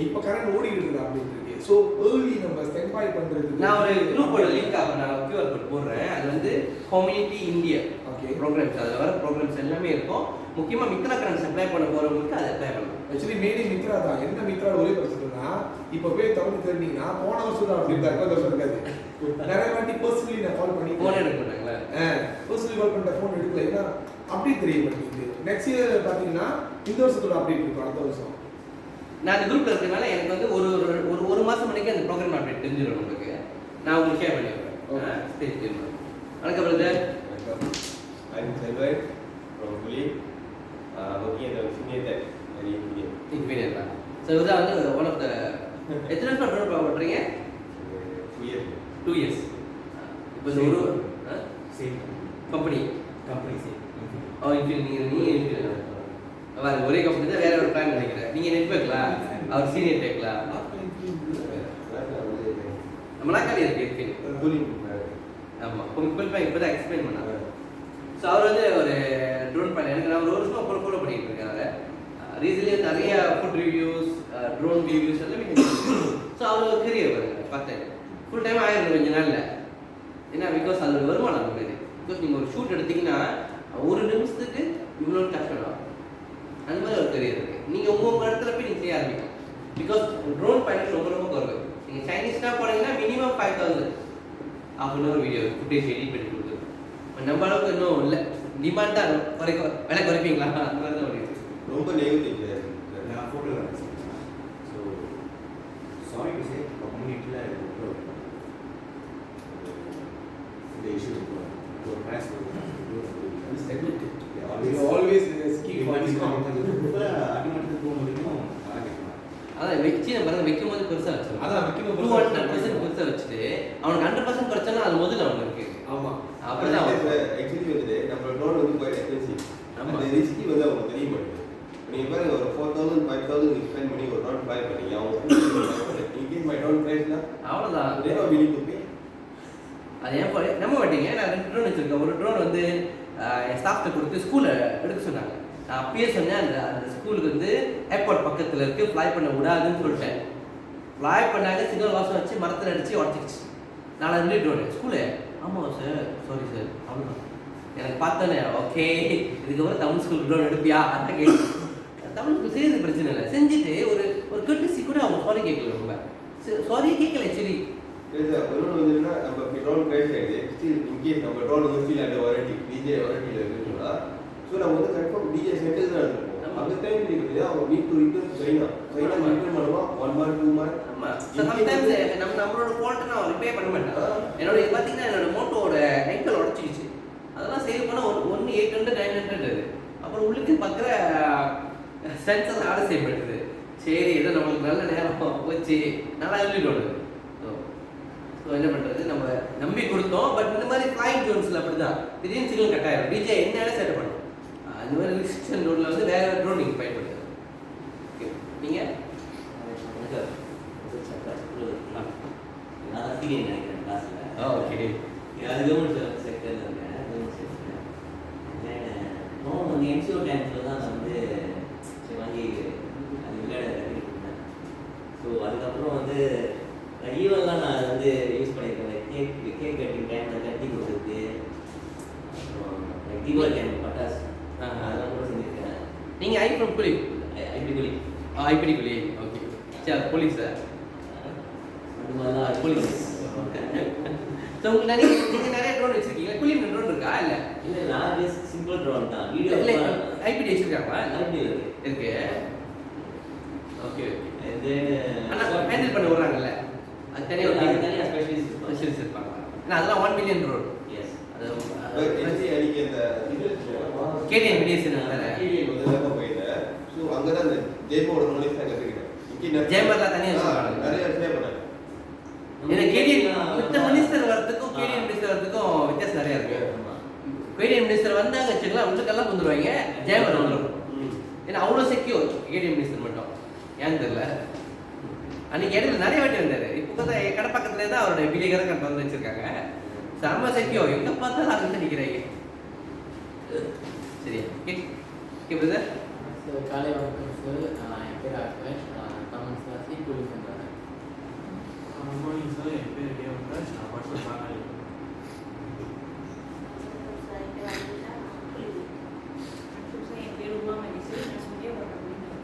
இப்போ கரண்ட் ஓடிக்கிட்டு இருக்கு அப்டேட் இருக்கு. ஸோ ஏர்லி நம்ம ஸ்டாண்ட் பை பண்ணுறதுக்கு நான் ஒரு குரூப்போட லிங்க் நான் கியூஆர் கோட் போடுறேன். அது வந்து கம்யூனிட்டி இந்தியா ஓகே ப்ரோக்ராம்ஸ் அதில் வர ப்ரோக்ராம்ஸ் எல்லாமே இருக்கும். முக்கியமாக மித்ரா கரன்ஸ் அப்ளை பண்ண போகிறவங்களுக்கு அதை அப்ளை பண்ணலாம். ஆக்சுவலி மெயினே மித்ரா தான். என்ன மித்ரா ஒரே பிரச்சனைனா இப்போ போய் தொடர்ந்து தெரிஞ்சிங்கன்னா போன வருஷம் தான் அப்படி தான் வருஷம் இருக்காது. நிறைய வாட்டி பர்சனலி நான் கால் பண்ணி ஃபோன் எடுக்க மாட்டாங்களா? பர்சனலி கால் பண்ணிட்ட ஃபோன் எடுக்கல. ஏன்னா அப்டேட் தெரிய மாட்டேங்குது. நெக்ஸ்ட் இயர் பார்த்தீங்கன்னா இந்த வருஷத்தோட அப்டேட் இருக்கும் அடுத்த வருஷம். நான் அந்த குரூப்பில் இருக்கனால எனக்கு வந்து ஒரு மாதம் மணிக்கு அந்த ப்ரோக்ராம் அப்டேட் தெரிஞ்சிடும் உங்களுக்கு. நான் உங்களுக்கு ஷேர் பண்ணி வைப்பேன். சரி வணக்கம் brother. I'm Selvan from Puli, working as a senior tech at India. Engineer தான். ஸோ இதுதான் வந்து ஒன் ஆஃப் த எத்தனை வருஷம் ட்ரோன் பண்ணுறீங்க? 2 years. 2 years. இப்போ இந்த ஒரு சேம் கம்பெனி சேம் நீங்கள் ஒரே கம்பெனி தான் வேற ஒரு பிளான் நினைக்கிறேன். நீங்கள் நெட்வொர்க்லா அவர் சீனியர் டெக்லா நம்மளாக்காலே இருக்கு. ஆமாம் உங்களுக்கு இப்போ தான் எக்ஸ்பிளைன் பண்ணாங்க. ஸோ அவர் வந்து ஒரு ட்ரோன் பண்ண எனக்கு நான் ஒரு வருஷம் ஃபாலோ பண்ணிட்டு இருக்கேன். அதை ரீசன்லி நிறைய ஃபுட் ரிவ்யூஸ் ட்ரோன் ரிவ்யூஸ் எல்லாமே. ஸோ அவர் கரியர் பாருங்க பார்த்தேன் ஃபுல் டைம் ஆயிரம் கொஞ்ச நாளில். ஏன்னா பிகாஸ் அதோட வருமானம் இருக்குது. பிகாஸ் நீங்கள் ஒரு ஷூட் எடுத்தீங்கன்னா ஒரு நிமிஷத்துக்கு இவ்வளோ காசு பண்ணலாம். அந்த மாதிரி ஒரு கரியர் இருக்குது. நீங்கள் உங்கள் இடத்துல போய் நீங்கள் செய்ய ஆரம்பிக்கும். பிகாஸ் ட்ரோன் பைலட் ரொம்ப ரொம்ப குறைவு. நீங்கள் சைனீஸ்லாம் போனீங்கன்னா மினிமம் 5000 ½ வீடியோ ஃபுட்டேஜ் எடிட் பண்ணி கொடுத்துருக்கோம். நம்ம அளவுக்கு இன்னும் இல்லை. டிமாண்ட் தான் விலை குறைப்பீங்களா அந்த மாதிரி தான் வருது. ரொம்ப நெகட்டிவ் நான் photographer. So sorry to say கம்யூனிட்டியில் இந்த இஷ்யூ ஒரு கிளாஸ் அதை வச்சு நம்ம பாருங்க வைக்கும் போது பெருசாக வச்சிருக்கோம். அதான் வைக்கும் போது 200% பெருசாக வச்சுட்டு அவனுக்கு 100% குறைச்சானா அது முதல்ல அவனுக்கு இருக்கு. ஆமா அப்படிதான் அவன். ஆக்சுவலி வந்து நம்ம ட்ரோன் வந்து குவைட் எக்ஸ்பென்சிவ். ஆமா. அந்த ரிஸ்கி வந்து அவங்க தெரிய மாட்டேங்குது. நீங்க பாருங்க ஒரு 4000 5000 நீங்க ஸ்பெண்ட் பண்ணி ஒரு ட்ரோன் ஃப்ளை பண்ணீங்க. அவங்க இன்கேஸ் மை ட்ரோன் கிராஷ்னா அவ்வளோதான். There are willing to pay. அது ஏன் நம்ப மாட்டீங்க, நான் 2 ட்ரோன் வச்சிருக்கேன். ஒரு ட்ரோன் வந்து என் ஸ்டாஃப்ட்ட கொடுத்து ஸ்கூலில் எடுக்க சொன்னாங்க. நான் அப்பயே சொன்னேன் அந்த ஸ்கூலுக்கு வந்து ஏர்போர்ட் பக்கத்தில் இருக்குது, ஃப்ளை பண்ண விடாதுன்னு சொல்லிட்டேன். ஃப்ளை பண்ணாங்க, சிக்னல் லாஸ் வச்சு மரத்தில் அடித்து உடச்சிக்கிச்சு. நான் ரெண்டு ட்ரோனு ஸ்கூலு. ஆமாம் சார், சாரி சார், அவ்வளோதான். எனக்கு பார்த்தோன்னே ஓகே இதுக்கப்புறம் தமிழ் ஸ்கூல் ட்ரோன் எடுப்பியா அதான் கேட்டு. தமிழ் ஸ்கூல் செய்யறது பிரச்சனை இல்லை, செஞ்சுட்டு ஒரு கட்டுசி கூட அவங்க சாரி கேட்கல. ரொம்ப சாரி கேட்கல ஆக்சுவலி. இன்னொன்று வந்து என்ன, நம்ம ட்ரோன் கிராஷ் ஆகிடுது, ஸ்டில் இன்கேஸ் நம்ம ட்ரோன் வந்து ஸ்டில் அந்த வாரண்டி டிஜே வாரண்டியில் இருக்குன்னா, ஸோ நம்ம வந்து கன்ஃபார்ம் டிஜே சென்டர்ஸ் தான் இருக்கும். அந்த டைம் இருக்குது அவங்க week to return China return பண்ணுவோம் 1 month 2 month. ஆமாம், சம்டைம்ஸ் நம்மளோட ஃபால்ட்டை நான் ரிப்பேர் பண்ண மாட்டேன். என்னோட இது பார்த்தீங்கன்னா என்னோட மோட்டோட ஆங்கிள் உடச்சிக்கிச்சு. அதெல்லாம் சேவ் பண்ண 800 900 அது. அப்புறம் உள்ளுக்கு பார்க்குற சென்சர் ஆர்டர் செய்யப்பட்டது. சரி ஏதோ நம்மளுக்கு நல்ல நேரம் போச்சு, நல்லா எழுதிட்டோம். ஸோ என்ன பண்ணுறது, நம்ம நம்பி கொடுத்தோம். பட் இந்த மாதிரி ஃப்ளைங் ட்ரோன்ஸில் அப்படி தான் திடீர்னு சிக்னல் கட் ஆகிடும். டிஜே என்ன செட் பண்ணும். அந்த மாதிரி ரிஸ்ட்ரிக்ஷன் ரோடில் வந்து வேறு ட்ரோன் நீங்கள் பயன்படுத்துங்க. ஓகே நீங்கள் நான் ஆசிரியர் நினைக்கிறேன் கிளாஸில். ஓகே அது கவர்மெண்ட் செக்டரில் இருக்கேன். கவர்மெண்ட் செக்டரில் ட்ரோன் வந்து என்சிஓ டைம்ஸில் தான் நான் வந்து சரி வாங்கி அது விளையாட கட்டிட்டு இருந்தேன். ஸோ அதுக்கப்புறம் வந்து ஈவெல்லாம் நான் வந்து யூஸ் பண்ணியிருக்கேன். கேக் கட்டிங் டைமில் கட்டி கொடுக்குறது, அப்புறம் தீபாவளி டைம் பட்டாசு அதெல்லாம் கூட செஞ்சுருக்கேன். நீங்கள் ஐஃப்ரம் Quli ID Quli IPT Quli. Okay சரி, போலீஸ் சார் அந்த மாதிரிலாம் போலீஸ். ஸோ உங்களுக்கு நிறைய ட்ரோன் வச்சிருக்கீங்களா? குலி ட்ரோன் இருக்கா? இல்லை இல்லை நான் ஜஸ்ட் சிம்பிள் ட்ரோன் தான். வீடியோ இல்லை ஐபிடி வச்சிருக்காங்களா? ஐடி இருக்கு. இருக்கு. ஓகே இது ஆனால் ஹேண்டில் பண்ண விடுறாங்கல்ல, அது தனியாக ஸ்பெஷலிஸ்ட் ஸ்பெஷலிஸ்ட் இருப்பாங்க. ஏன்னா அதெல்லாம் 1 million ரோட். எஸ் அது அன்னைக்கு அந்த கேடிஎம் மீடியேஷன் வேறு கேடிஎம் வந்து தான் போயிருந்தேன். ஸோ அங்கே தான் அந்த ஜேமோட நாலேஜ் தான் கற்றுக்கிட்டேன். ஜேமர்லாம் தனியாக வச்சுருக்காங்க. நிறைய விஷயம் பண்ணேன். ஏன்னா கேடிஎம் வித்த மினிஸ்டர் வரதுக்கும் கேடிஎம் மினிஸ்டர் வரதுக்கும் வித்தியாசம் நிறையா இருக்கு. கேடிஎம் மினிஸ்டர் வந்தாங்க வச்சுக்கலாம், உள்ளுக்கெல்லாம் வந்துடுவாங்க, ஜேமர் வந்துடும். ஏன்னா அவ்வளோ செக்யூர் கேடிஎம் மினிஸ்டர் மட்டும். ஏன்னு தெரியல, அன்னைக்கு இடையில நிறைய வாட்டி வந்தார். இப்போ தான் கடை பக்கத்துலேயே தான் அவரோட பிள்ளைகளை கண்டு வந்து வச்சிருக்காங்க. செம்ம செக்யூர், எங்கே பார்த்தாலும் அங்கே நிற்கிறாங்க. சரியா? Okay okay brother. சார் காலை வணக்கம் சார். என் பேர் ஆக்வேஷ், தமிழ் கிளாஸ் கூலி பண்ணுறேன். மார்னிங் சார், என் பேர் தேவன். நான் படிச்சு பார்க்கல.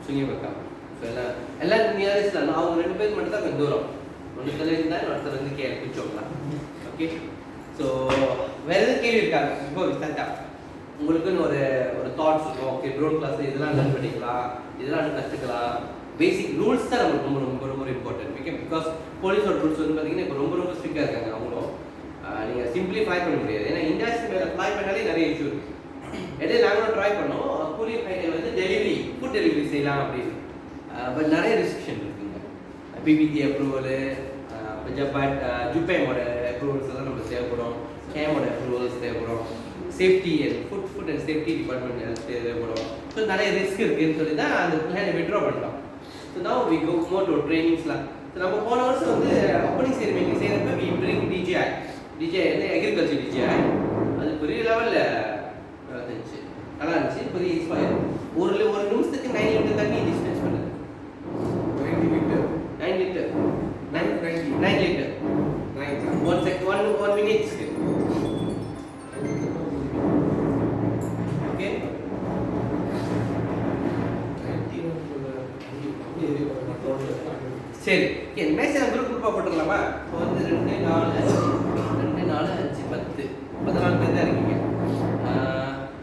சுங்கிபக்கா. ஸோ எல்லாம் நியரஸ்ட்ல அவங்க 2 பேர் மட்டும் தான் கொஞ்சம் தூரம். ஒன்று தலைவர் தான், ஒருத்தர் வந்து குச்சோங்களா. ஓகே, ஸோ வேறு எதுவும் கேள்வி இருக்காங்க இப்போ விசாரிச்சா? உங்களுக்குன்னு ஒரு தாட்ஸ் இருக்கும். ஓகே ட்ரோன் கிளாஸ் இதெல்லாம் லேர்ன் பண்ணிக்கலாம், இதெல்லாம் கற்றுக்கலாம். பேசிக் ரூல்ஸ் தான் நமக்கு ரொம்ப ரொம்ப ரொம்ப இம்பார்ட்டன்ட். ஓகே, பிகாஸ் போலீஸோட ரூல்ஸ் வந்து பார்த்தீங்கன்னா இப்போ ரொம்ப ரொம்ப ஸ்ட்ரிக்டாக இருக்காங்க. அவங்களும் நீங்கள் சிம்பிளி ஃப்ளை பண்ண முடியாது. ஏன்னா இண்டஸ்ட்ரி மேலே ஃப்ளை பண்ணாலே நிறைய இஷ்யூ இருக்குது. இடையில நாங்களும் ட்ரை பண்ணோம். கூலி ஃபைனல் வந்து டெலிவரி ஃபுட் டெலிவரி செய்யலாம் அப்படின்னு. பட் நிறைய ரெஸ்ட்ரிக்ஷன் இருக்குங்க. பிபிடி அப்ரூவலு, ஜுப்பேமோட அப்ரூவல்ஸ் எல்லாம் நம்ம தேவைப்படும். கேமோட அப்ரூவல்ஸ் தேவைப்படும். Safety and food and safety department தேவைப்படும். ஸோ நிறைய ரிஸ்க் இருக்குதுன்னு சொல்லி தான் அந்த பிளானை விட்ரா பண்ணிட்டோம். So now we go more to ட்ரைனிங்ஸ்லாம். ஸோ நம்ம போன வருஷம் வந்து ஓப்பனிங் செரிமனி செய்கிறப்ப வி பிரிங் டிஜிஐ வந்து அக்ரிகல்ச்சர் டிஜிஐ. அது பெரிய லெவலில் இருந்துச்சு, நல்லா இருந்துச்சு. பெரிய இன்ஸ்பயர். ஒரு நிமிஷத்துக்கு 9 லிட்டர் தண்ணி டிஸ்பென்ஸ் பண்ணுது. 90 லிட்டர் 9 லிட்டர் 90 9 லிட்டர் 1 மினிட்ஸ்க்கு. ஓகே, சரி ஓகே. மேக்ஸிமம் குரூப்பாக போட்டுடலாமா? இப்போ வந்து 2 4 5 10 14 பேர் தான் இருக்கீங்க.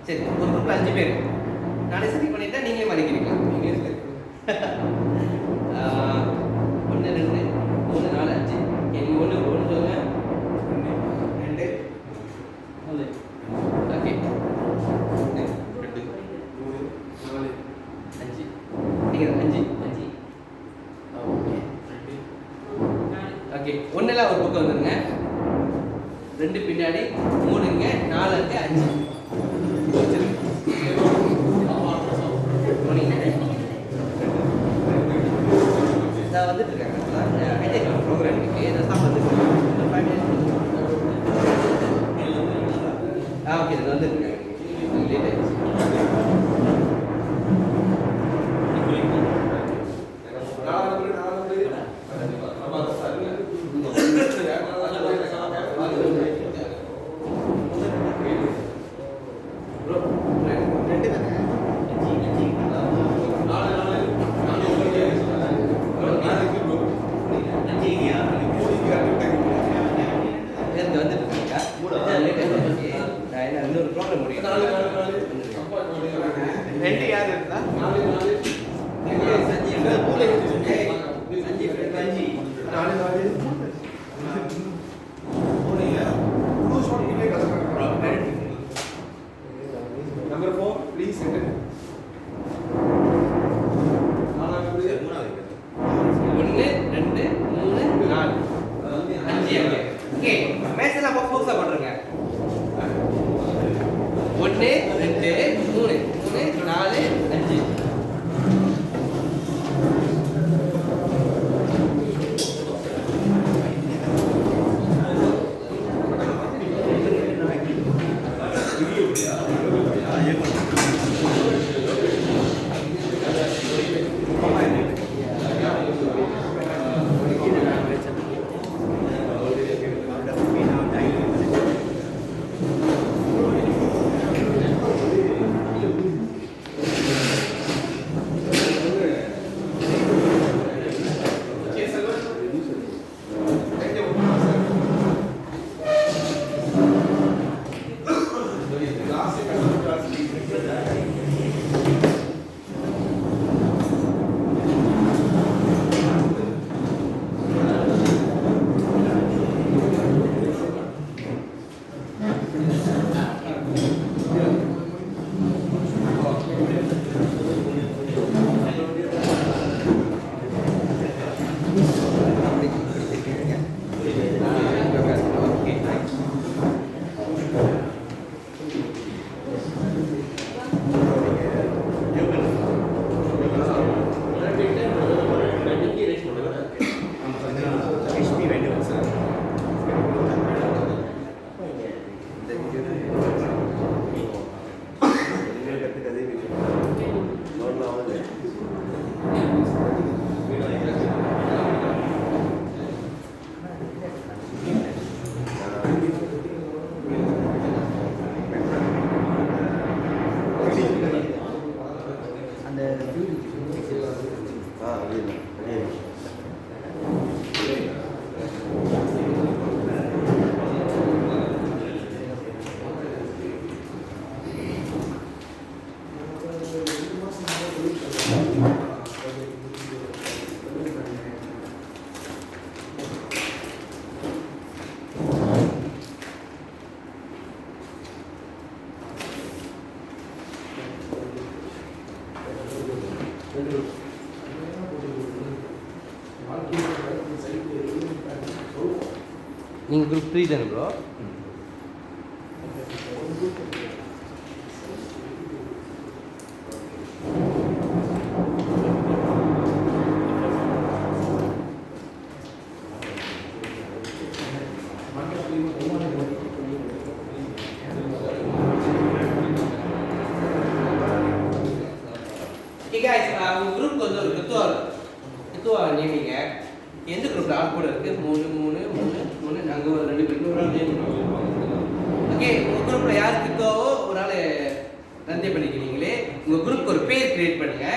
சரி, ஒரு குரூப்பில் 5 பேர். நானே செலக்ட் பண்ணிட்டா நீங்களே மறைக்கிறீங்களா? நீங்களே செலக்ட் பண்ணுங்க. 1 2 3 4 5. நீங்கள் ஒன்று சொல்லுங்க. 2 ஓகே 2 3 4 5. நீங்கள் 5 5. ஓகே ஒன்றுலாம் ஒரு பக்கம் வந்துருங்க, 2 பின்னாடி, 3 இங்கே, 4 அங்கே, 5 இதான் வந்துட்டு இருக்காங்க. ஹைடெக் ப்ரோக்ராம் இருக்கு, இதெல்லாம் வந்துட்டு ஓகே இது வந்துட்டு இருக்காங்க. லேட் ஆயிடுச்சு. இன்னொரு ப்ரோக்ராம் முடியும். ரெண்டு யார் இருந்தா Number 4, please enter. 1 2 3 4 5 okay match எல்லாம் பாக்ஸ் பண்றேங்க. 1 2 3 4 5 நீங்க குரூப் 3 தானே ப்ரோ? Okay guys, உங்க குரூப் வந்து ஒரு கித்துவா நேமிங்க. எந்த குரூப்ல ஆள் கூட இருக்கு? 3 நாங்க ஒரு 2 பேர் ஒரு ஆள் நேம். ஓகே, உங்க குரூப்ல யார் கித்துவாவோ ஒரு ஆளை நந்தே பண்ணிக்கிறீங்களே. உங்க குரூப்க்கு ஒரு பேர் கிரியேட் பண்ணுங்க.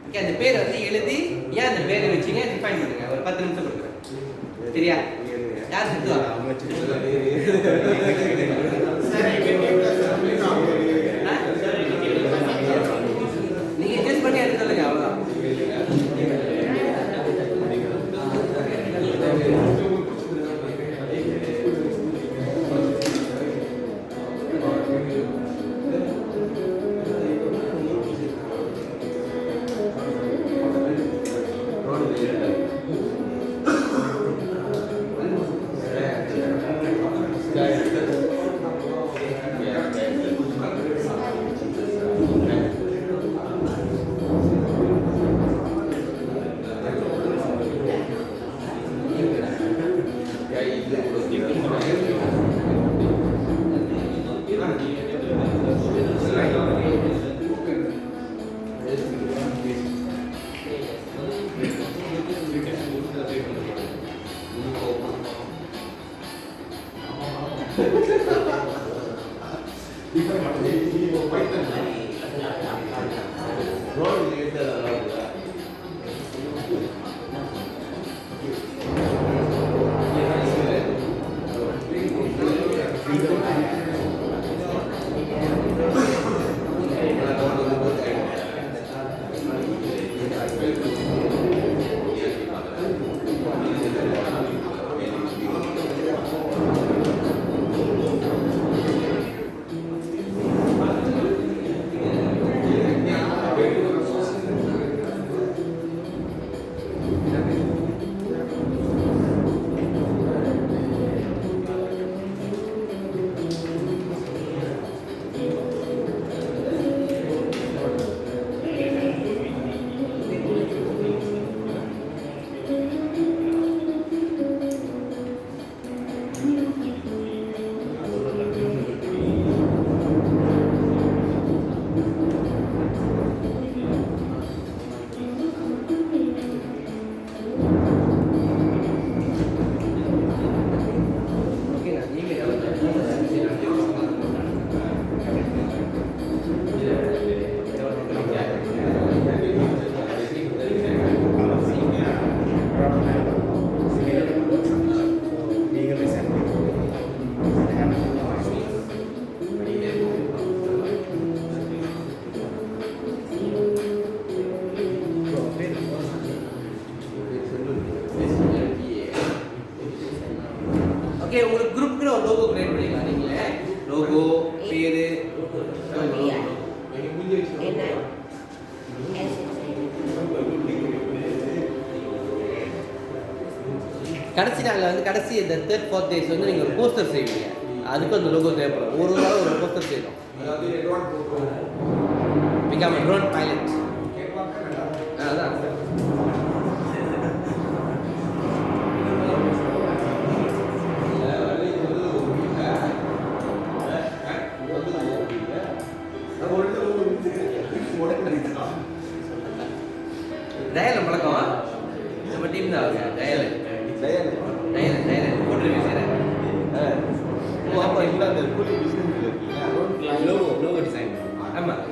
ஓகே, அந்த பேரை வந்து எழுதி ஏன் அந்த பேரை வச்சீங்க டிஃபைன் பண்ணுங்க. ஒரு 10 நிமிஷம் கொடுக்குறேன். சரியா? யார் கித்துவா? நீங்க டெஸ்ட் பண்ணி எடுத்து சொல்லுங்க, அவ்வளவுதான். கடைசி நாளில் வந்து கடைசி இந்த 3rd 4th days வந்து நீங்கள் ஒரு போஸ்டர் செய்வீங்க. அதுக்கு அந்த லோகோ தேவைப்படும். ஒரு நாள் ஒரு போஸ்டர் செய்யணும். அதாவது ட்ரோன் போட்டுருவோம். Become drone pilot. கேட்கலாமா வேண்டாம்? அதான் டயல் பழக்கம் நம்ம டீம் தான் அவங்க டயல் போட்டு ரிவ்யூ செய்கிறேன். அப்போ இல்லை அந்த கூலி பிஸ்னஸ் இருக்குல்ல லோகோ டிசைன் ஆமாம்